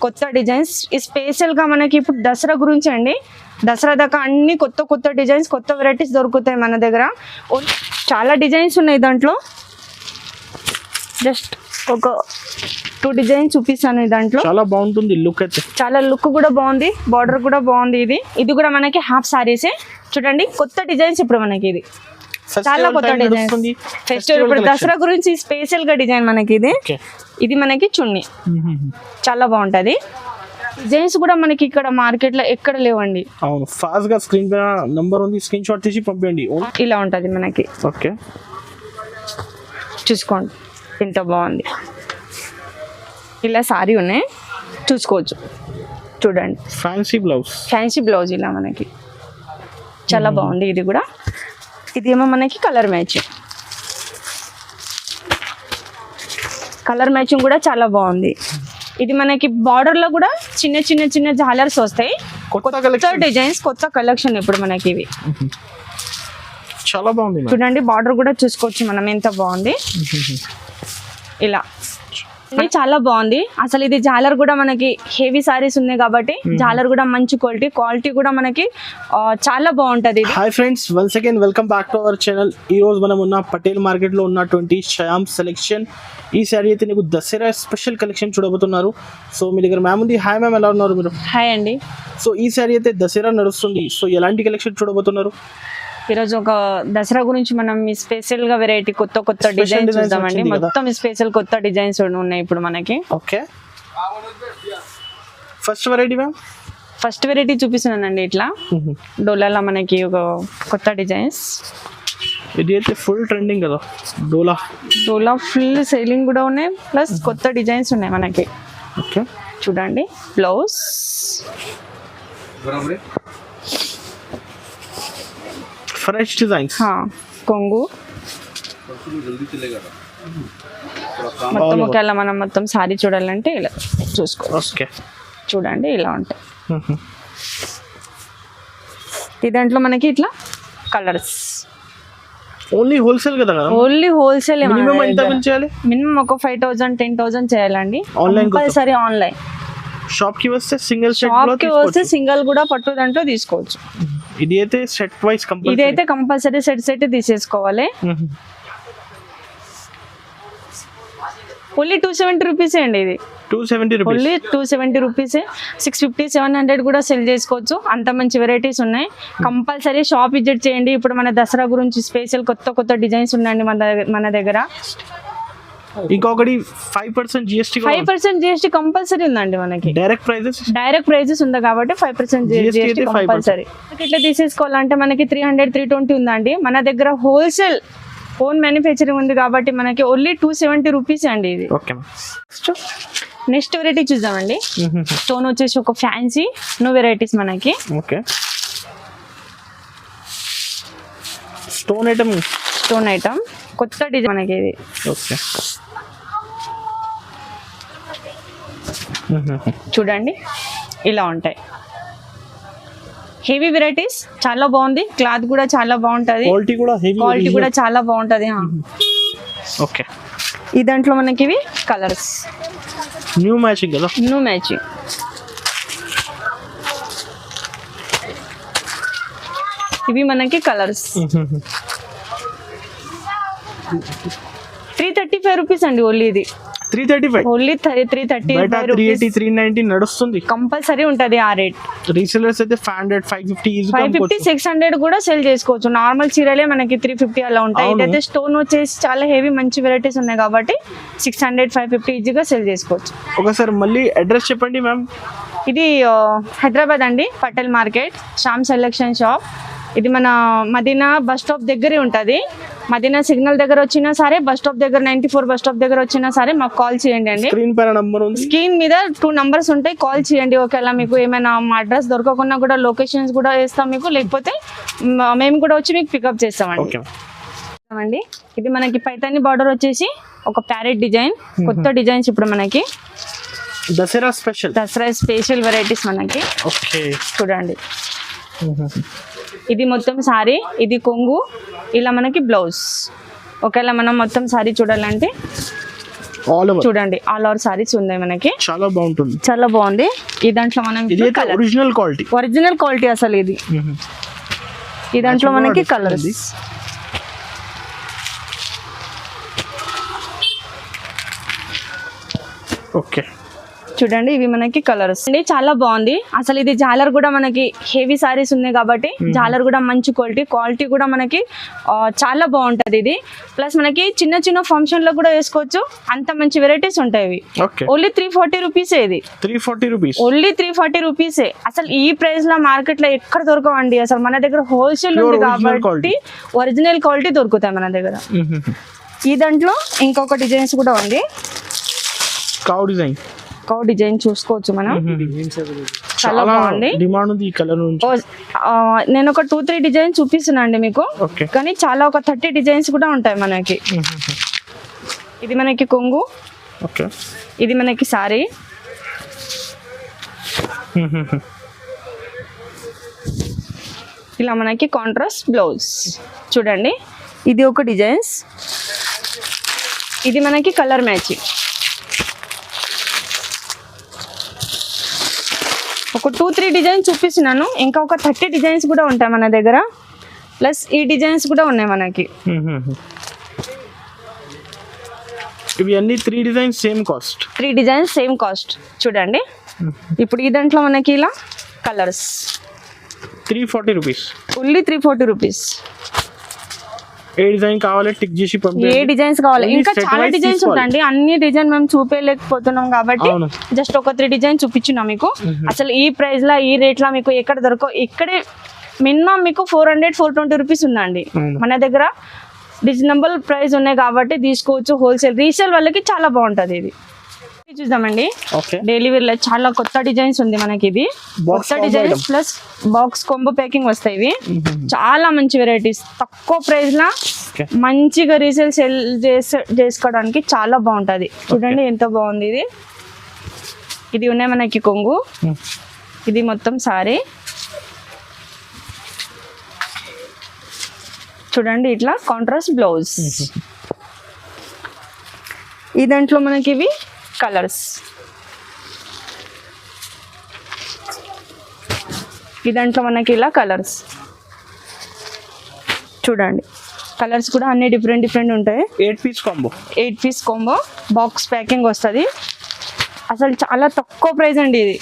కొత్త డిజైన్స్ ఈ స్పెషల్ గా మనకి ఇప్పుడు దసరా గురించి అండి. దసరా దాకా అన్ని కొత్త కొత్త డిజైన్స్, కొత్త వెరైటీస్ దొరుకుతాయి మన దగ్గర. చాలా డిజైన్స్ ఉన్నాయి దాంట్లో. జస్ట్ ఒక 2 డిజైన్స్ చూపిస్తాను దాంట్లో. చాలా బాగుంటుంది లుక్ అయితే. చాలా లుక్ కూడా బాగుంది, బార్డర్ కూడా బాగుంది. ఇది కూడా మనకి హాఫ్ సారీసే. చూడండి కొత్త డిజైన్స్ ఇప్పుడు మనకి ఇది చాలా కొత్త డిజైన్స్. ఫెస్టివల్ ఇప్పుడు దసరా గురించి స్పెషల్ గా డిజైన్ మనకి ఇది మనకి చున్నీ చాలా బాగుంటది. డిజైన్స్ కూడా మనకి ఇక్కడ మార్కెట్ లో ఎక్కడ లేవండి. అవును, ఫాస్ట్ గా స్క్రీన్ పైన నంబర్ ఉంది, స్క్రీన్ షాట్ తీసి పంపండి. ఇలా ఉంటది మనకి. ఓకే, చూసుకోండి ఎంత బాగుంది. ఇలా సారీ ఉన్నాయి, చూసుకోవచ్చు. చూడండి ఫ్యాన్సీ బ్లౌజ్ ఇలా మనకి చాలా బాగుంది. ఇది కూడా ఇదేమో మనకి కలర్ మ్యాచింగ్ కూడా చాలా బాగుంది. ఇది మనకి బార్డర్ లో కూడా చిన్న చిన్న చిన్న జాలర్స్ వస్తాయి. కొత్త డిజైన్స్, కొత్త కలెక్షన్ ఇప్పుడు మనకి ఇవి చాలా బాగుంది. చూడండి బార్డర్ కూడా చూసుకోవచ్చు మనం ఎంత బాగుంది. ఇలా ఇది చాలా బాగుంది. అసలు ఇది జాలర్ కూడా మనకి హెవీ సారీస్ ఉన్నాయి కాబట్టి జాలర్ కూడా మంచి క్వాలిటీ కూడా మనకి చాలా బాగుంటది. Hi friends, once again welcome back to our channel. ఈ రోజు మనం ఉన్న పటేల్ మార్కెట్ లో ఉన్నటువంటి శ్యామ్ సెలెక్షన్. ఈ సారీ అయితే నీకు దసరా స్పెషల్ కలెక్షన్ చూడబోతున్నారు. సో మీ దగ్గర మ్యామ్ ఉంది. హాయ్ మ్యామ్, ఎలా ఉన్నారు మీరు? హాయ్ అండి. సో ఈ సారీ అయితే దసరా నడుస్తుంది. సో ఎలాంటి కలెక్షన్ చూడబోతున్నారు? ఈరోజు ఒక దసరా గురించి మనం స్పెషల్ గా వెరైటీ కొత్త కొత్త డిజైన్స్ చూద్దామండి. మొత్తం స్పెషల్ కొత్త డిజైన్స్ ఉన్నాయి ఇప్పుడు మనకి. Okay, first variety ma'am. First variety చూపిస్తున్నానండి. ఇట్లా డోలాలో మనకి ఒక కొత్త డిజైన్స్. ఇది అయితే ఫుల్ ట్రెండింగ్ కదా, డోలా ఫుల్ సేలింగ్ కూడా ఉన్నాయి, ప్లస్ కొత్త డిజైన్స్ ఉన్నాయి మనకి. ఓకే, చూడండి బ్లౌజ్ ఫ్రెష్ డిజైన్స్, కొంగు మొత్తం ఒకవేళ మనం మొత్తం సారీ చూడాలంటే ఇలా చూసుకోవచ్చు. చూడండి ఇలా ఉంటాయి. ఈ దాంట్లో మనకి ఇట్లా కలర్స్. ఓన్లీ హోల్సేల్ కదా? Only wholesale. మినిమం ఒక 5,000 10,000 చేయాలండి కంపల్సరీ. ఆన్లైన్ షాప్ కి వస్తే సింగిల్ కూడా పట్టు దాంట్లో తీసుకోవచ్చు. ఇది అయితే సెట్ వైస్ ఇది అయితే కంపల్సరీ సెట్ తీసేసుకోవాలి. ఓన్లీ 270 రూపీస్ అండి. ఇది 270 ఓన్లీ 270 రూపీస్. 650 700 కూడా సెల్ చేసుకోవచ్చు. అంత మంచి వెరైటీస్ ఉన్నాయి. కంపల్సరీ షాప్ విజిట్ చేయండి. ఇప్పుడు మన దసరా గురించి స్పెషల్ కొత్త కొత్త డిజైన్స్ ఉన్నాయండి మన దగ్గర. ఇంకొకటి 5% GST కంపల్సరీ ఉందండి మనకి. డైరెక్ట్ ప్రైజెస్ ఉంది కాబట్టి 5% GST కంపల్సరీ. ఇట్లా తీసేసుకోవాలంటే మనకి 300 320 ఉందండి. మన దగ్గర హోల్సేల్ ఓన్ మ్యానుఫ్యాక్చరింగ్ ఉంది కాబట్టి మనకి ఓన్లీ 270 రూపీస్ అండి ఇది. నెక్స్ట్ వెరైటీ చూద్దామండి. స్టోన్ వచ్చేసి ఒక ఫ్యాన్సీ న్యూ వెరైటీస్ మనకి. స్టోన్ ఐటమ్ కొత్త డిజైన్ మనకి ఇది. చూడండి ఇలా ఉంటాయి. హెవీ వెరైటీస్ చాలా బాగుంది. క్లాత్ కూడా చాలా బాగుంటది, క్వాలిటీ కూడా చాలా బాగుంటది. ఓకే, ఈ దాంట్లో మనకి ఇవి కలర్స్ న్యూ మ్యాచింగ్. ఇవి మనకి కలర్స్. 335 రూపీస్ అండి ఓన్లీ. ఇది 335 ఓన్లీ 335 380 390 నడుస్తుంది. కంపల్సరీ ఉంటది ఆ రేట్. రీసెలర్స్ అయితే 500 550 600 కూడా సెల్ చేసుకోవచ్చు. నార్మల్ చీరలే మనకి 350 అలా ఉంటాయి. ఇదైతే స్టోన్ వచ్చేసి చాలా హెవీ మంచి వెరైటీస్ ఉన్నాయి కాబట్టి 600 550 ఈజీగా సెల్ చేసుకోవచ్చు. ఒకసారి మళ్ళీ అడ్రస్ చెప్పండి మ్యామ్. ఇది హైదరాబాద్ అండి, Patel market, Shyam selection shop. ఇది మన మదీనా బస్ స్టాప్ దగ్గరే ఉంటుంది. మదీనా సిగ్నల్ దగ్గర వచ్చినా సరే, బస్ స్టాప్ దగ్గర 94 బస్ స్టాప్ దగ్గర వచ్చినా సరే మాకు కాల్ చేయండి అండి. స్క్రీన్ మీద 2 నంబర్స్ ఉంటాయి, కాల్ చేయండి. ఒకవేళ మీకు ఏమైనా అడ్రస్ దొరకకుండా కూడా లొకేషన్స్ కూడా వేస్తాం మీకు, లేకపోతే మేము కూడా వచ్చి మీకు పికప్ చేస్తామండి. ఇది మనకి పైతాని బార్డర్ వచ్చేసి ఒక ప్యారెట్ డిజైన్. కొత్త డిజైన్స్ ఇప్పుడు మనకి దసరా స్పెషల్ వెరైటీస్ మనకి. చూడండి ఇది మొత్తం సారీ, ఇది కొంగు, ఇలా మనకి బ్లౌజ్. ఒకవేళ మనం మొత్తం సారీ చూడాలంటే ఆల్ ఓవర్ చూడండి ఆల్ ఓవర్ సారీస్ ఉన్నాయి మనకి, చాలా బాగుంటుంది. చాలా బాగుంది. ఈ దాంట్లో మనం ఇది ఒరిజినల్ క్వాలిటీ, ఒరిజినల్ క్వాలిటీ అసలు ఇది. ఈ దాంట్లో మనకి కలర్స్ ఓకే చూడండి, ఇవి మనకి కలర్స్ అండి. చాలా బాగుంది అసలు. ఇది జాలర్ కూడా మనకి హెవీ సారీస్ ఉన్నాయి కాబట్టి జాలర్ కూడా మంచి క్వాలిటీ కూడా మనకి చాలా బాగుంటది ఇది. ప్లస్ మనకి చిన్న చిన్న ఫంక్షన్ లో కూడా వేసుకోవచ్చు, అంత మంచి వెరైటీస్ ఉంటాయి ఇవి. ఓన్లీ 340 రూపీస్ ఇది, 340 రూపీస్ ఓన్లీ 340 రూపీసే. అసలు ఈ ప్రైస్ లో మార్కెట్ లో ఎక్కడ దొరకవండి. అసలు మన దగ్గర హోల్సేల్ ఉంది కాబట్టి ఒరిజినల్ క్వాలిటీ దొరుకుతాయి మన దగ్గర. ఈ దాంట్లో ఇంకొక డిజైన్స్ కూడా ఉంది, కౌ డిజైన్ చూసుకోవచ్చు మనం. చాలా బాగుంది, డిమాండ్ ఉంది ఈ కలర్ నుంచి. నేను ఒక 2-3 డిజైన్ చూపిస్తున్నా అండి మీకు, కానీ చాలా ఒక 30 డిజైన్స్ కూడా ఉంటాయి మనకి. ఇది మనకి కొంగు, ఇది మనకి సారీ, ఇలా మనకి కాంట్రాస్ట్ బ్లౌజ్. చూడండి ఇది ఒక డిజైన్స్, ఇది మనకి కలర్ మ్యాచింగ్. ఒక 2-3 డిజైన్స్ చూపిస్తున్నాను, ఇంకా ఒక 30 డిజైన్స్ కూడా ఉంటాయి మన దగ్గర. ప్లస్ ఈ డిజైన్స్ కూడా ఉన్నాయి మనకి. ఇవి అన్ని 3 designs same cost, 3 designs same cost. చూడండి ఇప్పుడు ఈ దాంట్లో మనకి ఇలా కలర్స్ 340 రూపీస్, ఓన్లీ 340 రూపీస్. ఏ డిజైన్ కావాలి టిక్ చేసి ఏ డిజైన్స్ కావాలి, ఇంకా చాలా డిజైన్స్ ఉంటాయండి. అన్ని డిజైన్ మేము చూపేయలేకపోతున్నాం కాబట్టి జస్ట్ ఒక 3 డిజైన్ చూపించున్నాం మీకు. అసలు ఈ ప్రైస్ లా ఈ రేట్ లా మీకు ఎక్కడ దొరకవు. ఇక్కడే మినిమం మీకు 400-420 రూపీస్ ఉందండి మన దగ్గర. రీజనబుల్ ప్రైస్ ఉన్నాయి కాబట్టి తీసుకోవచ్చు. హోల్సేల్ రీసేల్ వాళ్ళకి చాలా బాగుంటది ఇది. చూద్దామండి, డైలీ వేర్ లో చాలా కొత్త డిజైన్స్ ఉంది మనకి. ఇది కొత్త designs plus box combo packing వస్తాయి. ఇవి చాలా మంచి వెరైటీస్, తక్కువ ప్రైస్ లా మంచిగా రీసేల్ సేల్ చేసుకోవడానికి చాలా బాగుంటది. చూడండి ఎంత బాగుంది ఇది. ఇది ఉన్నాయి మనకి కొంగు, ఇది మొత్తం సారీ. చూడండి ఇట్లా కాంట్రాస్ట్ బ్లౌజ్. ఈ దాంట్లో మనకి ఇవి కలర్స్, ఈ దాంట్లో మనకి ఇలా కలర్స్. చూడండి కలర్స్ కూడా అన్ని డిఫరెంట్ ఉంటాయి. 8 పీస్ కాంబో బాక్స్ ప్యాకింగ్ వస్తుంది. అసలు చాలా తక్కువ ప్రైస్ అండి ఇది,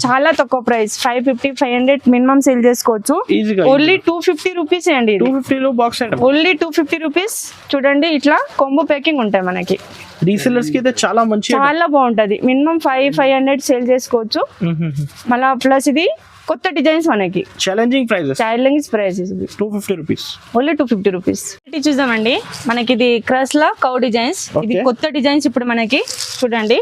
చాలా తక్కువ ప్రైస్. 550-500 మినిమం సేల్ చేసుకోవచ్చు. ఓన్లీ 250 రూపీస్ అండి ఇది, ఓన్లీ 250 రూపీస్. చూడండి ఇట్లా కాంబో ప్యాకింగ్ ఉంటాయి మనకి. రీసెల్లర్స్ కి అయితే చాలా మంచి, చాలా బాగుంటది. మినిమం 500 సేల్ చేసుకోవచ్చు. మళ్ళా ప్లస్ ఇది కొత్త డిజైన్స్ మనకి, challenging prices 250 rupees, only 250 rupees. చూద్దామండి మనకి ఇది క్రష్ లా కౌ డిజైన్స్. ఇది కొత్త డిజైన్స్ ఇప్పుడు మనకి. చూడండి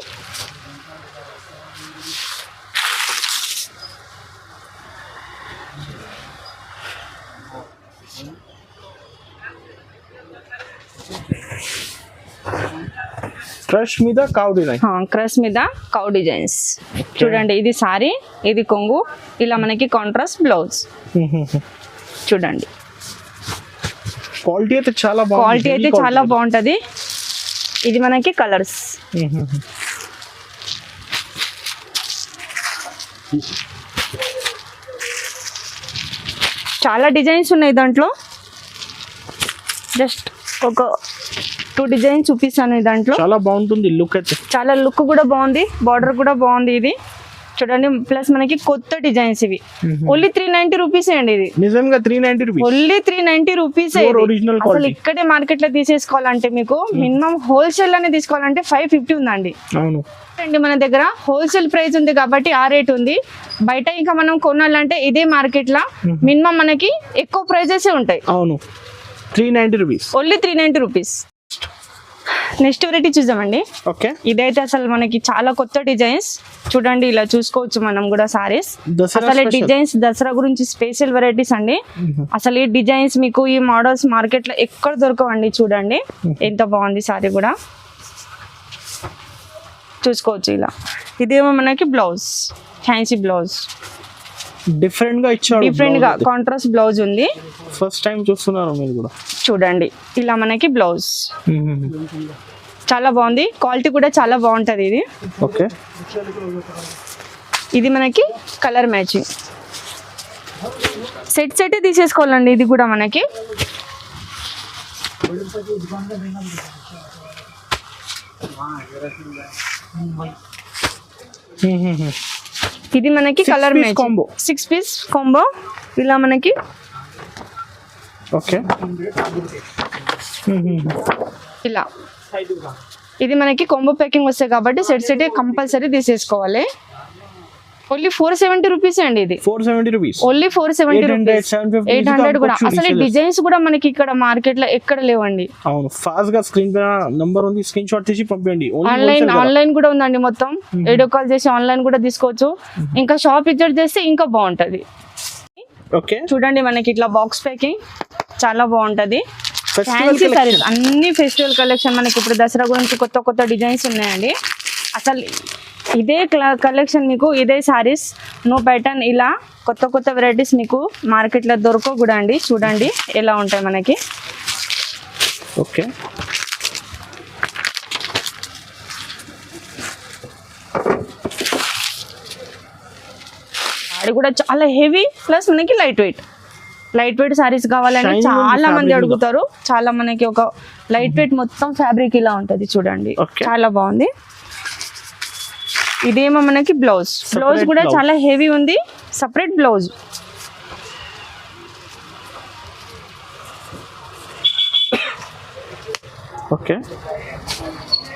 క్రష్ మీద కౌ డిజైన్, క్రష్ మీద కౌ డిజైన్స్. చూడండి ఇది సారీ, ఇది కొంగు, ఇలా మనకి కాంట్రాస్ట్ బ్లౌజ్. చూడండి క్వాలిటీ అయితే చాలా బాగుంటది. ఇది మనకి కలర్స్. చాలా డిజైన్స్ ఉన్నాయి దాంట్లో, జస్ట్ ఒక 2 డిజైన్ చూపిస్తాను. దాంట్లో చాలా బాగుంటుంది లుక్ అయితే, చాలా లుక్ కూడా బాగుంది, బార్డర్ కూడా బాగుంది ఇది. చూడండి ప్లస్ మనకి కొత్త డిజైన్స్ ఇవి. ఓన్లీ 390 రూపీస్ అండి ఇది. నిజంగా 390 రూపీస్, ఓన్లీ 390 రూపీస్. అసలు ఇక్కడే మార్కెట్ లో తీసేసుకోవాలంటే మీకు మినిమం హోల్సేల్ లోనే తీసుకోవాలంటే 550 ఉందండి. అవును అండి మన దగ్గర హోల్సేల్ ప్రైస్ ఉంది కాబట్టి ఆ రేట్ ఉంది. బయట ఇంకా మనం కొనాలంటే ఇదే మార్కెట్ లో మినిమం మనకి ఎక్కువ ప్రైజెస్ ఉంటాయి. అవును 390 rupees, only 390 rupees. Next variety చూద్దామండి. ఇదైతే అసలు మనకి చాలా కొత్త డిజైన్స్. చూడండి ఇలా చూసుకోవచ్చు మనం కూడా సారీస్. అసలు డిజైన్స్ దసరా గురించి స్పెషల్ వెరైటీస్ అండి. అసలు ఈ డిజైన్స్ మీకు ఈ మోడల్స్ మార్కెట్ లో ఎక్కడ దొరకవండి. చూడండి ఎంత బాగుంది సారీ కూడా చూసుకోవచ్చు. ఇలా ఇదేమో మనకి బ్లౌజ్, ఫ్యాన్సీ బ్లౌజ్, డిఫరెంట్ గా ఇచ్చారు, డిఫరెంట్ గా కాంట్రాస్ట్ బ్లౌజ్ ఉంది. ఫస్ట్ టైం చూస్తున్నారు మీరు కూడా. చూడండి ఇలా మనకి బ్లౌజ్. చాలా బాగుంది, క్వాలిటీ కూడా చాలా బాగుంటుంది ఇది. ఓకే, ఇది మనకి కలర్ మ్యాచింగ్ సెట్ తీసేసుకోవాలండి. ఇది కూడా మనకి ఇది మనకి colour match combo, 6 piece combo ఇలా మనకి. ఓకే, ఇలా ఇది మనకి కాంబో ప్యాకింగ్ వస్తాయి కాబట్టి సెట్ కంపల్సరీ తీసేసుకోవాలి. ఓన్లీ 470 రూపీస్ అండి. ఇది 470 రూపీస్, ఓన్లీ 470 రూపీస్. 800 కూడా. అసలు డిజైన్స్ కూడా మనకి ఇక్కడ మార్కెట్ లో ఎక్కడ లేవండి. అవును, ఫాస్ట్ గా స్క్రీన్ పైన నంబర్ ఉంది, స్క్రీన్ షాట్ తీసి పంపండి. ఆన్లైన్ కూడా ఉందండి, మొత్తం వీడియో కాల్ చేసి ఆన్లైన్ కూడా తీసుకోవచ్చు. ఇంకా షాప్ విజిట్ చేస్తే ఇంకా బాగుంటది. ఓకే, చూడండి మనకి ఇట్లా బాక్స్ ప్యాకింగ్ చాలా బాగుంటది. ఫ్యాన్సీ సారీస్ అన్ని ఫెస్టివల్ కలెక్షన్ మనకి ఇప్పుడు దసరా గురించి కొత్త డిజైన్స్ ఉన్నాయండి. అసలు ఇదే కలెక్షన్ మీకు, ఇదే సారీస్ నో ప్యాటర్న్, ఇలా కొత్త వెరైటీస్ మీకు మార్కెట్లో దొరకవు కూడా అండి. చూడండి ఎలా ఉంటాయి మనకి. ఓకే, అది కూడా చాలా హెవీ ప్లస్ మనకి లైట్ వెయిట్ సారీస్ కావాలని చాలా మంది అడుగుతారు. చాలా మనకి ఒక లైట్ వెయిట్ మొత్తం ఫ్యాబ్రిక్ ఇలా ఉంటది చూడండి, చాలా బాగుంది. ఇదేమో మనకి బ్లౌజ్ కూడా చాలా హెవీ ఉంది, సపరేట్ బ్లౌజ్. ఓకే,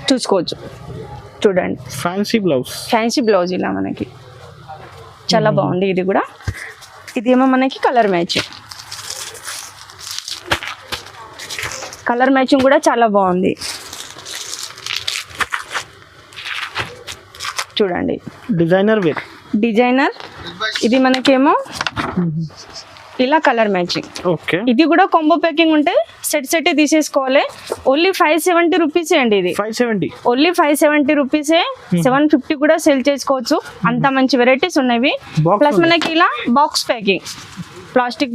చూసుకోవచ్చు చూడండి, ఫ్యాన్సీ బ్లౌజ్ ఇలా మనకి చాలా బాగుంది. ఇది కూడా, ఇదేమో మనకి కలర్ మ్యాచింగ్ కూడా చాలా బాగుంది. చూడండి డిజైనర్ ఇది మనకేమో ఇలా కలర్ మ్యాచింగ్. ఓకే, ఇది కూడా కాంబో ప్యాకింగ్ ఉంటే సెట్ తీసేసుకోవాలి. ఓన్లీ 570 రూపీసే అండి. ఇది 570, ఓన్లీ 570 రూపీసే. 750 కూడా సెల్ చేసుకోవచ్చు, అంత మంచి వెరైటీస్ ఉన్నాయి. ప్లస్ మనకి ఇలా బాక్స్ ప్యాకింగ్, ప్లాస్టిక్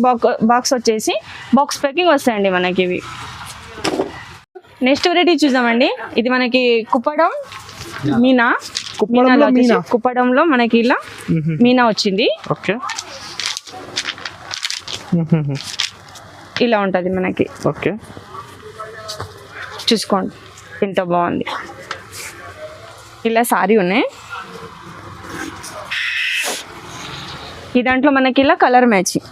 బాక్స్ వచ్చేసి బాక్స్ ప్యాకింగ్ వస్తాయండి మనకి ఇవి. నెక్స్ట్ వెరైటీ చూద్దామండి. ఇది మనకి కుప్పడం కుప్పడంలో మనకి ఇలా మీనా వచ్చింది. ఓకే, ఇలా ఉంటది మనకి. ఓకే, చూసుకోండి ఎంత బాగుంది. ఇలా సారీ ఉన్నాయి. ఈ దాంట్లో మనకి ఇలా కలర్ మ్యాచింగ్,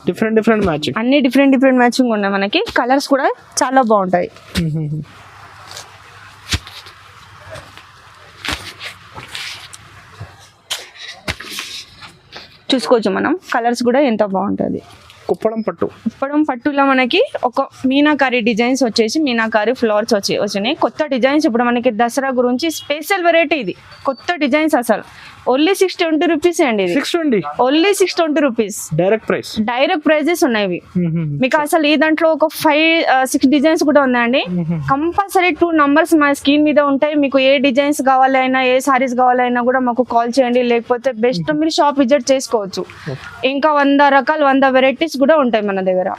డిఫరెంట్ మ్యాచింగ్, అన్ని డిఫరెంట్ మ్యాచింగ్ ఉన్నాయి మనకి. కలర్స్ కూడా చాలా బాగుంటాయి. చూసుకోవచ్చు మనం, కలర్స్ కూడా ఎంత బాగుంటుంది. కుప్పడం పట్టులో మనకి ఒక మీనాకారి డిజైన్స్ వచ్చేసి మీనాకారి ఫ్లవర్స్ వచ్చినాయి. కొత్త డిజైన్స్ ఇప్పుడు మనకి దసరా గురించి స్పెషల్ వెరైటీ. ఇది కొత్త డిజైన్స్. అసలు ఓన్లీ 620 రూపీస్ అండి. ఇది ఓన్లీ 620 రూపీస్ డైరెక్ట్ ప్రైజెస్ ఉన్నాయి. మీకు అసలు ఈ దాంట్లో ఒక 5-6 డిజైన్స్ కూడా ఉన్నాయండి. కంపల్సరీ 2 నంబర్స్ మా స్క్రీన్ మీద ఉంటాయి. మీకు ఏ డిజైన్స్ కావాలైనా, ఏ సారీస్ కావాలైనా కూడా మాకు కాల్ చేయండి. లేకపోతే బెస్ట్ మీరు షాప్ విజిట్ చేసుకోవచ్చు. ఇంకా 100 రకాలు 100 వెరైటీస్ కూడా ఉంటాయి మన దగ్గర.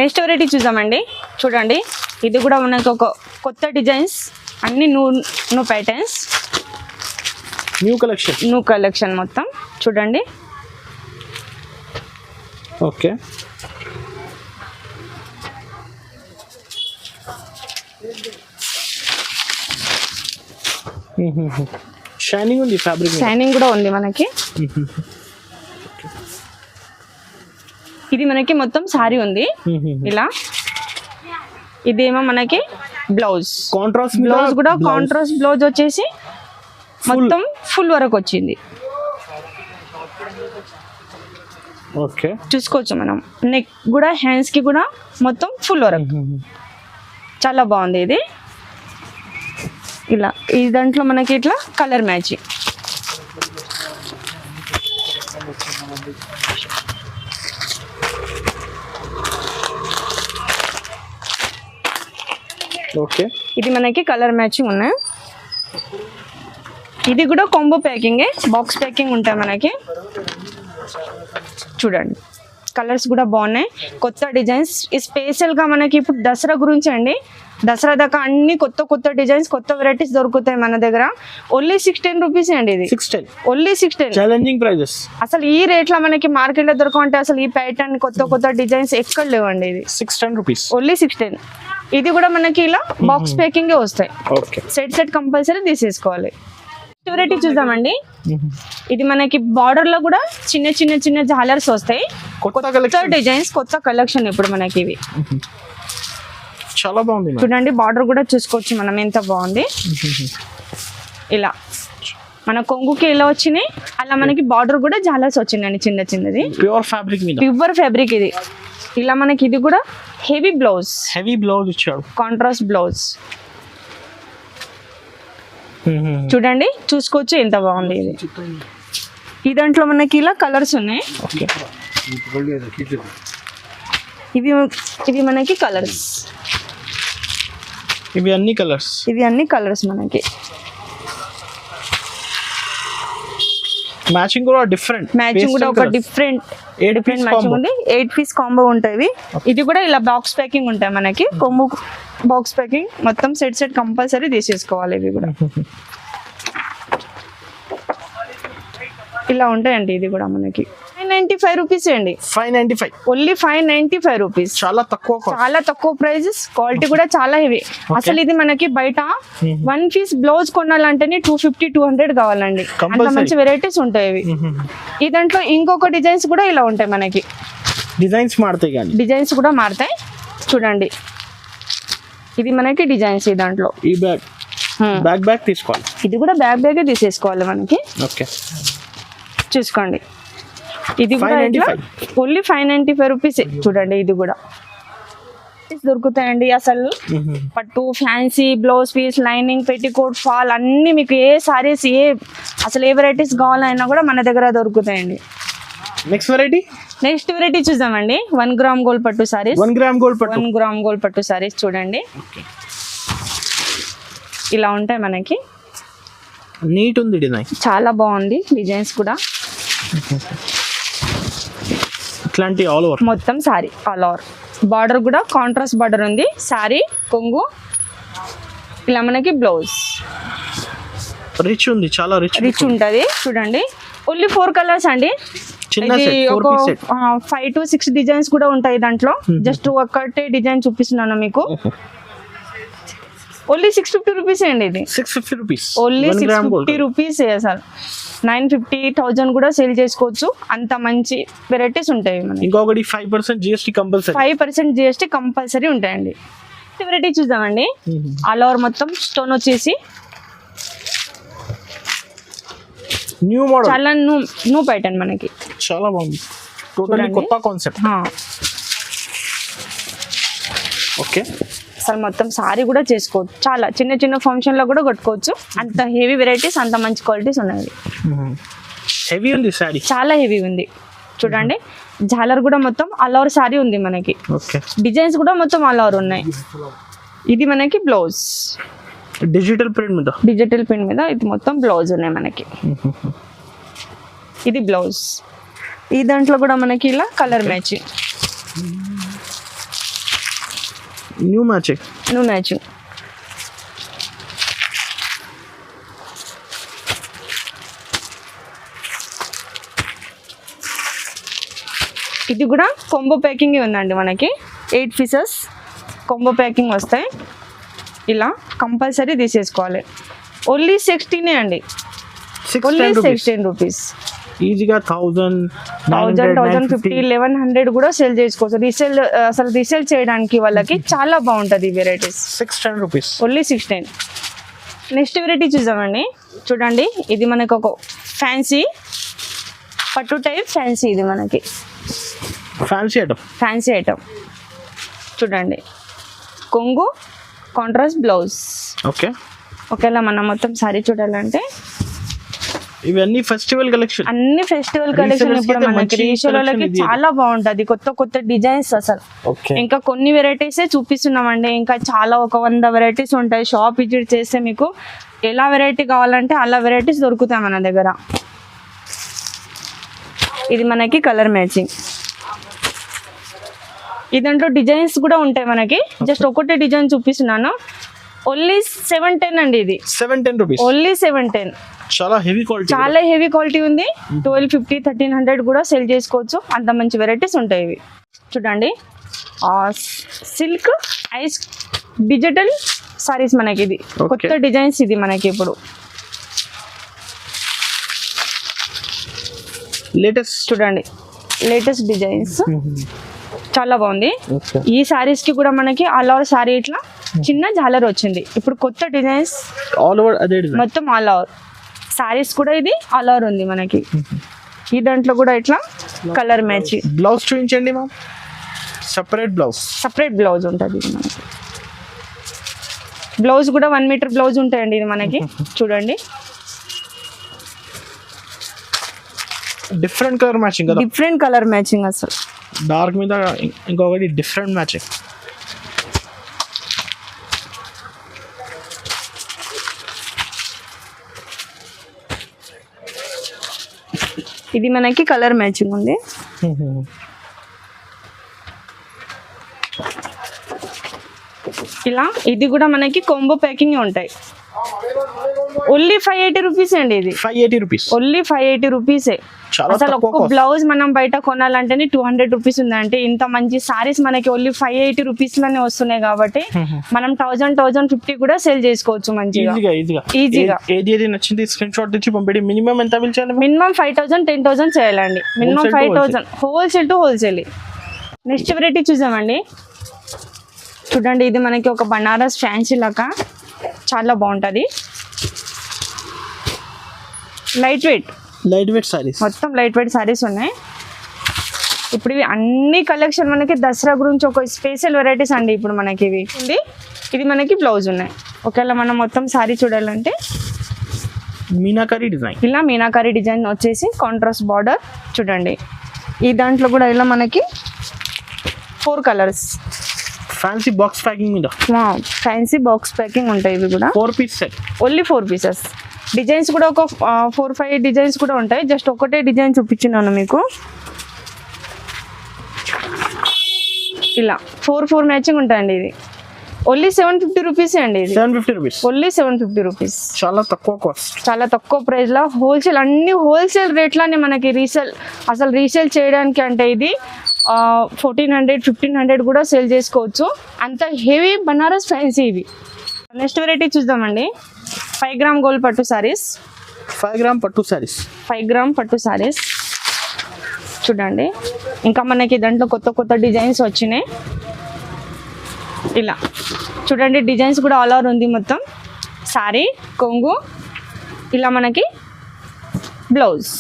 నెక్స్ట్ వెరైటీ చూద్దామండి. చూడండి ఇది కూడా మనకు ఒక కొత్త డిజైన్స్, అన్ని న్యూ ప్యాటర్న్స్, న్యూ కలెక్షన్ మొత్తం. చూడండి ఓకే, షైనింగ్ ఉంది, ఫ్యాబ్రిక్ షైనింగ్ కూడా ఉంది మనకి. ఇది మనకి మొత్తం సారీ ఉంది ఇలా. ఇదేమో మనకి బ్లౌజ్ కూడా కాంట్రాస్ట్ బ్లౌజ్ వచ్చేసి మొత్తం ఫుల్ వరకు వచ్చింది. ఓకే, చూసుకోవచ్చు మనం. నెక్ కూడా, హ్యాండ్స్ కి కూడా మొత్తం ఫుల్ వరకు చాలా బాగుంది. ఇది ఇలా, ఈ దాంట్లో మనకి ఇట్లా కలర్ మ్యాచింగ్. ఓకే, ఇది మనకి కలర్ మ్యాచింగ్ ఉన్నాయి. ఇది కూడా కాంబో ప్యాకింగ్, బాక్స్ ప్యాకింగ్ ఉంటాయి మనకి. చూడండి కలర్స్ కూడా బాగున్నాయి, కొత్త డిజైన్స్. ఈ స్పెషల్గా మనకి ఇప్పుడు దసరా గురించి అండి, దసరా దాకా అన్ని కొత్త కొత్త డిజైన్స్, కొత్త వెరైటీస్ దొరుకుతాయి మన దగ్గర. ఓన్లీ 16 రూపీస్ అండి ఇది, 610 ఓన్లీ 16. Challenging prices. అసలు ఈ రేట్లో మనకి మార్కెట్లో దొరకంటే అసలు ఈ ప్యాటర్న్ కొత్త కొత్త డిజైన్స్ ఎక్కడ లేవండి. ఇది 610 రూపీస్, ఓన్లీ 16. ఇది కూడా మనకి ఇలా బాక్స్ ప్యాకింగ్ వస్తాయి. ఓకే, సెట్ కంపల్సరీ తీసేసుకోవాలి. వెరైటీ చూద్దామండి. ఇది మనకి బార్డర్ లో కూడా చిన్న చిన్న చిన్న జాలర్స్ వస్తాయి, కొత్త డిజైన్స్, కొత్త కలెక్షన్. ఇప్పుడు మనకి ఇవి చాలా బాగుంది చూడండి, బార్డర్ కూడా చూసుకోవచ్చు మనం ఎంత బాగుంది. ఇలా మన కొంగుకి ఇలా వచ్చినాయి, అలా మనకి బార్డర్ కూడా జాలర్స్ వచ్చిందండి చిన్న చిన్నది. ప్యూర్ ఫ్యాబ్రిక్ మీద, ప్యూర్ ఫ్యాబ్రిక్ ఇది. ఇలా మనకి ఇది కూడా హెవీ బ్లౌజ్ ఇచ్చాడు, కాంట్రాస్ట్ బ్లౌజ్. చూడండి చూసుకోవచ్చు ఎంత బాగుంది ఇది. ఈ దాంట్లో మనకి ఇలా కలర్స్ ఉన్నాయి. ఇవి మనకి కలర్స్, ఇవి అన్ని కలర్స్ మనకి. మ్యాచింగ్ కూడా డిఫరెంట్, ఒక డిఫరెంట్ మ్యాచింగ్ ఉంది. 8 పీస్ కాంబో ఉంటాయి. ఇది కూడా ఇలా బాక్స్ ప్యాకింగ్ ఉంటాయి మనకి, కొమ్ము బాక్స్ ప్యాకింగ్ మొత్తం సెట్ కంపల్సరీ తీసేసుకోవాలి. ఇవి కూడా ఇలా ఉంటాయండి. ఇది కూడా మనకి 595 రూపీస్ అండి, 595, ఓన్లీ 595 రూపీస్. చాలా తక్కువ ప్రైజెస్, క్వాలిటీ కూడా చాలా హెవీ. అసలు ఇది మనకి బయట 1 పీస్ బ్లౌజ్ కొనాలంటేనే 250-200 కావాలండి, అంత మంచి వెరైటీస్ ఉంటాయి ఇవి. ఈ దాంట్లో ఇంకొక డిజైన్స్ కూడా ఇలా ఉంటాయి మనకి, డిజైన్స్ కూడా మారుతాయి. చూడండి ఇది మనకి డిజైన్స్. ఈ దాంట్లో ఈ బ్యాగ్ తీసుకోవాలి, ఇది కూడా బ్యాగే తీసేసుకోవాలి మనకి. ఓకే, చూసుకోండి ఇది కూడా ఓన్లీ 595 రూపీస్. చూడండి ఇది కూడా దొరుకుతాయండి. అసలు పట్టు, fancy, blouse piece, lining, petticoat, fall అన్ని మీకు ఏ సారీస్ అసలు ఏ వెరైటీస్ కావాలన్నా కూడా మన దగ్గర దొరుకుతాయండి. నెక్స్ట్ వెరైటీ చూద్దామండి. 1 గ్రామ్ గోల్డ్ పట్టు సారీస్, 1 గ్రామ్ గోల్డ్ పట్టు సారీస్. చూడండి ఇలా ఉంటాయి మనకి, నీట్ ఉంది డిజైన్, చాలా బాగుంది డిజైన్స్ కూడా. ఇట్లాంటి ఆల్ ఓవర్ మొత్తం సారీ ఆల్ ఓవర్, బార్డర్ కూడా కాంట్రాస్ట్ బార్డర్ ఉంది. సారీ కొంగు ఇలా మనకి బ్లౌజ్ రిచ్ ఉంది, చాలా రిచ్ ఉంటది. చూడండి ఓన్లీ 4 కలర్స్ అండి. ఇది ఒక 5 to 6 డిజైన్స్ కూడా ఉంటాయి దాంట్లో. జస్ట్ ఒక్కటే డిజైన్ చూపిస్తున్నాను మీకు. ఓన్లీ 650 రూపీస్ అండి. ఇది 650 రూపీస్, ఓన్లీ 650 రూపీస్. అసలు 950,000 కూడా సేల్ చేసుకోవచ్చు, అంత మంచి వెరైటీస్ ఉంటాయి. ఇంకొకటి 5% GST కంపల్సరీ, 5% GST కంపల్సరీ ఉంటాయండి. వెరైటీ చూద్దామండి. ఆల్ ఓవర్ మొత్తం స్టోన్ వచ్చేసి న్యూ మోడల్, చాలా న్యూ ప్యాటర్న్ మనకి, చాలా బాగుంది. టోటల్లీ కొత్త కాన్సెప్ట్. ఓకే, అసలు మొత్తం సారీ కూడా చేసుకోవచ్చు, చాలా చిన్న చిన్న ఫంక్షన్ లో కూడా కట్టుకోవచ్చు. అంత హెవీ వెరైటీస్, అంత మంచి క్వాలిటీస్ ఉన్నాయి. హెవీ ఉంది సారీ, చాలా హెవీ ఉంది. చూడండి జాలర్ కూడా మొత్తం ఆల్ ఓవర్ సారీ ఉంది మనకి. ఓకే, డిజైన్స్ కూడా మొత్తం ఆల్ ఓవర్ ఉన్నాయి. ఇది మనకి బ్లౌజ్, డిజిటల్ ప్రింట్ మీద ఇది మొత్తం బ్లౌజ్ ఉన్నాయి మనకి. ఇది బ్లౌజ్. ఈ దాంట్లో కూడా మనకి ఇలా కలర్ మ్యాచింగ్, న్యూ మ్యాచింగ్. ఇది కూడా కొంబో ప్యాకింగ్ ఉందండి మనకి. 8 పీసెస్ కొంబో ప్యాకింగ్ వస్తాయి. ఇలా కంపల్సరీ తీసేసుకోవాలి. ఓన్లీ 16 అండి, ఓన్లీ 16 రూపీస్. ఈజీగా 1000, 1150, 1100 కూడా సేల్ చేసుకోవచ్చు. రీసేల్ చేయడానికి వాళ్ళకి చాలా బాగుంటుంది ఈ varieties. 610 rupees, only 16. Next variety చూద్దామండి. చూడండి ఇది మనకు ఒక ఫ్యాన్సీ పట్టు టైప్ ఫ్యాన్సీ. ఇది మనకి ఫ్యాన్సీ ఐటమ్. చూడండి కొంగు, కాంట్రాస్ట్ బ్లౌజ్. ఓకే, ఒకవేళ మనం మొత్తం సారీ చూడాలంటే ఇవన్నీ ఫెస్టివల్ కలెక్షన్, అన్ని ఫెస్టివల్ కలెక్షన్. ఇప్పుడు మనకి రీషోలకి చాలా బాగుంటది, కొత్త కొత్త డిజైన్స్. అసలు ఇంకా కొన్ని వెరైటీసే చూపిస్తున్నామండి, ఇంకా చాలా ఒక 100 వెరైటీస్ ఉంటాయి. షాప్ విజిట్ చేస్తే మీకు ఎలా వెరైటీ కావాలంటే అలా వెరైటీస్ దొరుకుతాయి మన దగ్గర. ఇది మనకి కలర్ మ్యాచింగ్. ఈ దాంట్లో డిజైన్స్ కూడా ఉంటాయి మనకి. జస్ట్ ఒకటే డిజైన్ చూపిస్తున్నాను. ఓన్లీ 710 అండి. ఇది 710 రూపీస్. ఓన్లీ 710. చాలా హెవీ క్వాలిటీ. చాలా హెవీ క్వాలిటీ ఉంది. 1250, 1300 కూడా సెల్ చేసుకోవచ్చు. అంత మంచి వెరైటీస్ ఉంటాయి ఇవి. చూడండి సిల్క్ ఐస్ డిజిటల్ సారీస్ మనకి. ఇది కొత్త డిజైన్స్. ఇది మనకి ఇప్పుడు లేటెస్ట్. చూడండి లేటెస్ట్ డిజైన్స్. చాలా బాగుంది. ఈ సారీస్ కి కూడా మనకి ఆల్ ఓవర్ సారీ ఇట్లా చిన్న జాలర్ వచ్చింది. ఇప్పుడు కొత్త డిజైన్స్ ఆల్ ఓవర్ అదే డిజైన్ మొత్తం ఆల్ ఓవర్ సారీస్ కూడా ఇది ఆల్ ఓవర్ ఉంది మనకి. ఈ దాంట్లో కూడా ఇట్లా కలర్ మ్యాచ్. బ్లౌజ్ చూపించండి మ్యామ్. సెపరేట్ బ్లౌజ్ ఉంటుంది ఇది మనకి. బ్లౌజ్ కూడా 1 మీటర్ బ్లౌజ్ ఉంటాయండి ఇది మనకి. చూడండి డిఫరెంట్ కలర్ మ్యాచింగ్ కదా. డిఫరెంట్ కలర్ మ్యాచింగ్ అసలు. డార్క్ మీద ఇంకొకటి డిఫరెంట్ మ్యాచింగ్. ఇది మనకి కలర్ మ్యాచింగ్ ఉంది. ఇలా ఇది కూడా మనకి కాంబో ప్యాకింగ్ ఉంటాయి. ఓన్లీ 580 రూపీస్ అండి. ఇది 580 రూపీస్. ఓన్లీ 580 రూపీసే. అసలు ఒక్క బ్లౌజ్ మనం బయట కొనాలంటేనే 200 రూపీస్ ఉందంటే ఇంత మంచి సారీస్ మనకి ఓన్లీ 580 రూపీస్ లోనే వస్తున్నాయి కాబట్టి మనం 1000-1050 కూడా సేల్ చేసుకోవచ్చు మంచిగా ఈజీగా. ఏది నచ్చింది స్క్రీన్ షాట్ తెచ్చి పంపండి. మినిమం ఎంత బిల్ చేయాలి? మినిమం 5000-10,000 చేయాలండి. Minimum 5000 wholesale to wholesale. Next variety చూసామండి. చూడండి ఇది మనకి ఒక బనారస్ ఫ్యాన్సీ లాగా చాలా బాగుంటుంది. Light weight saris. మొత్తం లైట్ వెయిట్ సారీస్ ఉన్నాయి. ఇప్పుడు ఇవి అన్ని కలెక్షన్ మనకి దసరా గురించి ఒక స్పెషల్ వెరైటీస్ అండి. ఇప్పుడు మనకి ఇవి ఉంది. ఇది మనకి బ్లౌజ్ ఉన్నాయి. ఒకవేళ మనం మొత్తం సారీ చూడాలంటే మీనాకారి డిజైన్. ఇలా మీనాకారి డిజైన్ వచ్చేసి కాంట్రాస్ట్ బార్డర్. చూడండి ఈ దాంట్లో కూడా ఇలా మనకి 4 కలర్స్. ఫ్యాన్సీ బాక్స్ ప్యాకింగ్ మీద. ఫ్యాన్సీ బాక్స్ ప్యాకింగ్ ఉంటాయి. ఇవి కూడా 4 piece set. Only 4 pieces. Designs కూడా ఒక 4-5 డిజైన్స్ కూడా ఉంటాయి. జస్ట్ ఒకటే డిజైన్ చూపించినాను మీకు. ఇలా 4 మ్యాచింగ్ ఉంటాయండి. ఇది ఓన్లీ 750 రూపీస్ అండి. ఇది 750 రూపీస్. Only 750 rupees. చాలా తక్కువ కాస్ట్. చాలా తక్కువ ప్రైస్ లో హోల్సేల్. అన్ని హోల్సేల్ రేట్లోనే మనకి రీసేల్ చేయడానికి అంటే ఇది 1400-1500 కూడా సేల్ చేసుకోవచ్చు. అంత హెవీ బనారస్ ఫ్యాన్సీ ఇవి. నెక్స్ట్ వెరైటీ చూద్దామండి. 5 గ్రామ్ గోల్డ్ పట్టు సారీస్. 5 గ్రామ్ పట్టు సారీస్. 5 గ్రామ్ పట్టు సారీస్. చూడండి ఇంకా మనకి దాంట్లో కొత్త డిజైన్స్ వచ్చినాయి. ఇలా చూడండి డిజైన్స్ కూడా ఆల్ ఓవర్ ఉంది మొత్తం. సారీ కొంగు ఇలా మనకి బ్లౌజ్.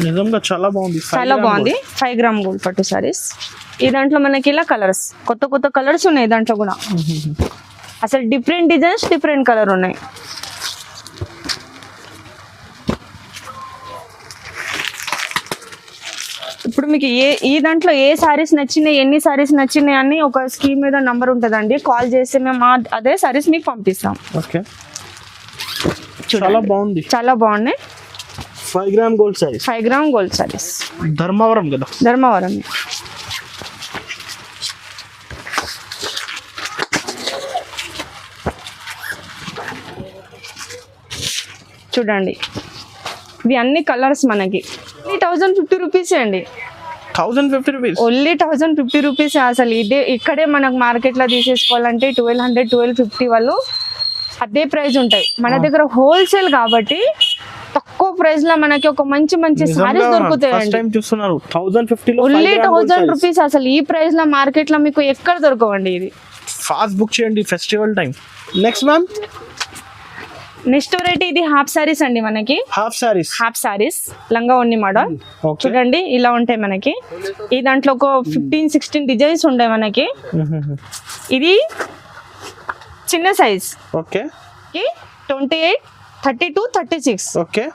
నిజంగా చాలా బాగుంది. 5 గ్రామ్ గోల్డ్ పట్టు సారీస్. ఈ దాంట్లో మనకి ఇలా కలర్స్ కొత్త కలర్స్ ఉన్నాయి. దాంట్లో కూడా అసలు డిఫరెంట్ డిజైన్స్ డిఫరెంట్ కలర్ ఉన్నాయి. ఇప్పుడు మీకు ఈ దాంట్లో ఏ సారీస్ నచ్చినాయి, ఎన్ని సారీస్ నచ్చినాయి అని ఒక స్కీమ్ మీద నంబర్ ఉంటుందండి. కాల్ చేస్తే మేము అదే సారీస్ మీకు పంపిస్తాం. ఓకే చాలా బాగుంది. చాలా బాగున్నాయి. 5 gram gold saris. 5 gram gold saris. Dharmavaram కదా. ధర్మవరం. చూడండి ఇవి అన్ని కలర్స్ మనకి 1050 రూపీస్ అండి. 1050 రూపీస్. Only 1050 rupees. అసలు ఇక్కడే మనకు మార్కెట్లో తీసేసుకోవాలంటే 1200-1250 వాళ్ళు అదే ప్రైస్ ఉంటాయి. మన దగ్గర హోల్సేల్ కాబట్టి తక్కువ ప్రైస్ లో మనకి ఒక మంచి సారీస్ దొరుకుతాయండి. Only 1000 rupees. అసలు ఈ ప్రైస్ లో మార్కెట్ లో మీకు ఎక్కడ దొరకవండి. ఇది ఫాస్ట్ బుక్ చేయండి festival time. Next ma'am next variety ఇది హాఫ్ సారీస్ అండి. మనకి హాఫ్ సారీస్ లంగా ఓణి మోడల్. చూడండి ఇలా ఉంటాయి మనకి. ఈ దాంట్లో ఒక 15-16 డిజైన్స్ ఉంటాయి మనకి. ఇది చిన్న సైజ్. ఓకే 28, 32, 36. ఓకే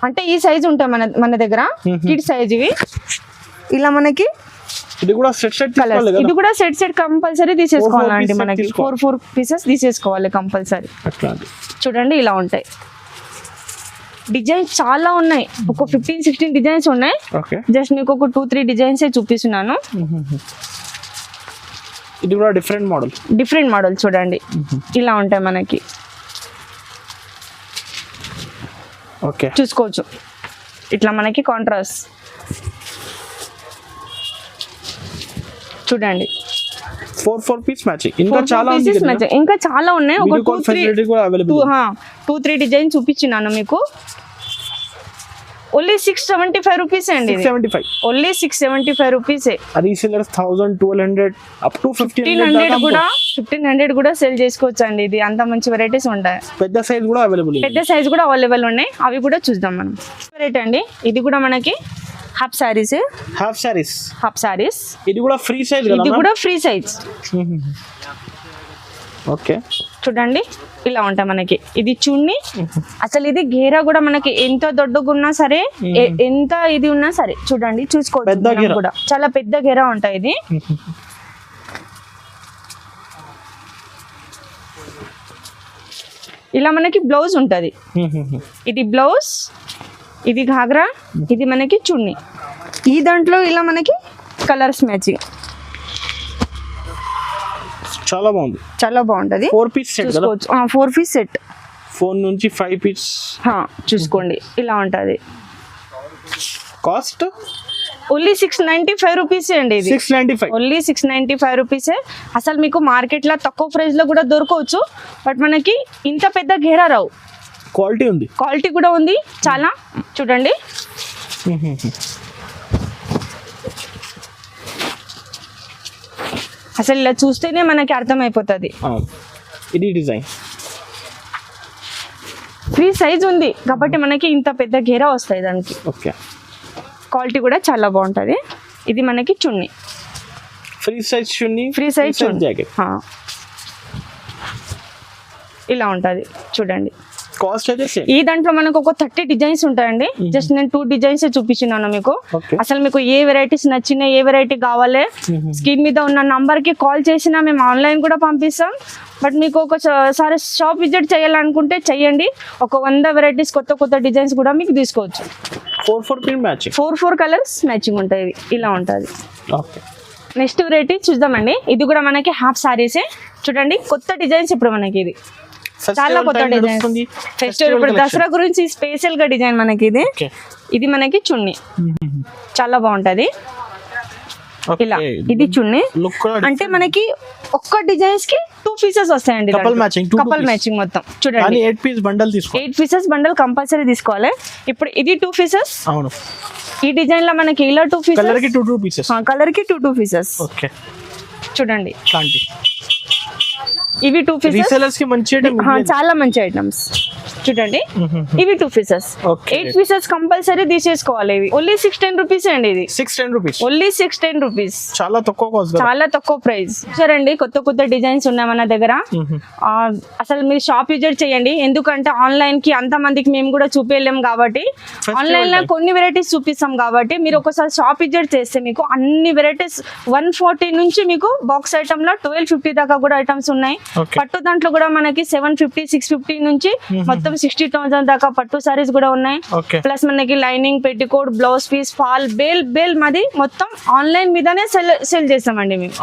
అంటే ఈ సైజ్ ఉంటాయి మన దగ్గర. కిడ్ సైజ్ ఇవి. ఇలా మనకి ఇది కూడా సెట్ కలర్స్. ఇది కూడా సెట్ కంపల్సరీ తీసేసుకోవాలండి. మనకి 4 పీసెస్ తీసేసుకోవాలి కంపల్సరీ. చూడండి ఇలా ఉంటాయి. డిజైన్స్ చాలా ఉన్నాయి, ఒక 15-16 డిజైన్స్ ఉన్నాయి. ఓకే, జస్ట్ మీకు ఒక 2-3 డిజైన్స్ చూపిస్తున్నాను. ఇది కూడా డిఫరెంట్ మోడల్ చూడండి, ఇలా ఉంటాయి మనకి. ఓకే, చూసుకోవచ్చు ఇట్లా మనకి కాంట్రాస్ట్ చూడండి. 4 పీస్ మ్యాచింగ్. ఇంకా చాలా ఉన్నాయి. ఒక 2-3 డిజైన్ చూపించినాను మీకు. ఓన్లీ 675 రూపీస్ అండి. ఓన్లీ 675 రూపీసే. రీసెలర్స్ 1000-1200 అప్ టు 1500 కూడా సేల్ చేసుకోవచ్చు అండి. ఇది అంత మంచి వెరైటీస్ ఉంటాయి. పెద్ద సైజ్ కూడా అవైలబుల్ ఉన్నాయి. అవి కూడా చూద్దాం మనం. వెరైటీ అండి, ఇది కూడా మనకి హాఫ్ సారీస్. ఇది కూడా ఫ్రీ సైజ్. ఓకే, చూడండి ఇలా ఉంటాయి మనకి. ఇది చున్నీ. అసలు ఇది గేరా కూడా మనకి ఎంత దొడ్డుగా ఉన్నా సరే, ఎంత ఇది ఉన్నా సరే చూడండి, చూసుకోవచ్చు కూడా. చాలా పెద్ద గేరా ఉంటాయి ఇది. ఇలా మనకి బ్లౌజ్ ఉంటది. ఇది బ్లౌజ్, ఇది ఘాగ్రా, ఇది మనకి చున్నీ. ఈ దాంట్లో ఇలా మనకి కలర్స్ మ్యాచింగ్. చాలా బాగుంటది. 4 పీస్ సెట్. 4 piece set. 4 నుంచి 5 పీస్ చూసుకోండి, ఇలా ఉంటది. కాస్ట్ ఓన్లీ 695 రూపీస్ అండి. ఇది 695, ఓన్లీ 695 రూపీసే. అసలు మీకు మార్కెట్ లో తక్కువ ప్రైస్ లో కూడా దొరకవచ్చు, బట్ మనకి ఇంత పెద్ద గేరా రావు. క్వాలిటీ కూడా ఉంది చాలా. చూడండి, అసలు ఇలా చూస్తేనే మనకి అర్థమైపోతుంది. ఇది డిజైన్ ఫ్రీ సైజ్ ఉంది కాబట్టి మనకి ఇంత పెద్ద గేరా వస్తాయి దానికి. ఓకే, క్వాలిటీ కూడా చాలా బాగుంటుంది. ఇది మనకి చున్నీ, ఫ్రీ సైజ్ చున్నీ. జాకెట్ ఇలా ఉంటుంది చూడండి. కాస్ట్ అయితే సేమ్. ఈ దాంట్లో మనకు ఒక 30 డిజైన్స్ ఉంటాయండి. జస్ట్ నేను 2 డిజైన్స్ చూపించినాను మీకు. అసలు మీకు ఏ వెరైటీస్ నచ్చినాయి, ఏ వెరైటీ కావాలి, స్క్రీన్ మీద ఉన్న నంబర్ కి కాల్ చేసినా మేము ఆన్లైన్ కూడా పంపిస్తాం. బట్ మీకు ఒకసారి షాప్ విజిట్ చేయాలనుకుంటే చెయ్యండి. ఒక 100 వెరైటీస్ కొత్త డిజైన్స్ కూడా మీకు తీసుకోవచ్చు. 4 కలర్స్ మ్యాచింగ్ ఉంటాయి. ఇలా ఉంటుంది. నెక్స్ట్ వెరైటీ చూద్దామండి. ఇది కూడా మనకి హాఫ్ సారీసే. చూడండి, కొత్త డిజైన్స్ ఇప్పుడు మనకి. ఇది చాలా కొత్త డిజైన్. ఫెస్టివల్ ఇప్పుడు దసరా గురించి స్పెషల్ గా డిజైన్ మనకి ఇది. ఇది మనకి చున్నీ, చాలా బాగుంటది. ఇలా ఇది చున్నీ. అంటే మనకి ఒక్క డిజైన్స్ కి 2 పీసెస్ వస్తాయండి. కపుల్ మ్యాచింగ్ మొత్తం. చూడండి, 8 పీసెస్ బండల్ కంపల్సరీ తీసుకోవాలి. ఇప్పుడు ఇది 2 పీసెస్. ఈ డిజైన్ లో మనకి ఇలా 2 పీసెస్. కలర్ కి 2 పీసెస్. చూడండి, ఇవి 2 పీసెస్. చాలా మంచి ఐటమ్స్. చూడండి, ఇవి 2 పీసెస్. 8 పీసెస్ కంపల్సరీ తీసేసుకోవాలి. ఇవి ఓన్లీ 610 రూపీస్ అండి. ఇది 610 రూపీస్. Only 610 rupees. చాలా తక్కువ ప్రైస్. చూడండి, కొత్త డిజైన్స్ ఉన్నాయి మన దగ్గర. అసలు మీరు షాప్ విజిట్ చేయండి. ఎందుకంటే ఆన్లైన్ కి అంత మందికి మేము కూడా చూపించలేము కాబట్టి, ఆన్లైన్ లో కొన్ని వెరైటీస్ చూపిస్తాం కాబట్టి మీరు ఒకసారి షాప్ విజిట్ చేస్తే మీకు అన్ని వెరైటీస్ 140 నుంచి మీకు బాక్స్ ఐటమ్ లో 1250 దాకా కూడా ఐటమ్స్ ఉన్నాయి. పట్టు దాంట్లో కూడా మనకి 750, 650 నుంచి మొత్తం 60,000 దాకా పట్టు సారీస్ కూడా ఉన్నాయి. ప్లస్ మనకి lining, petticoat, blouse piece, fall, బేల్ మాది మొత్తం ఆన్లైన్ మీదనే సెల్ చేస్తామండి మేము.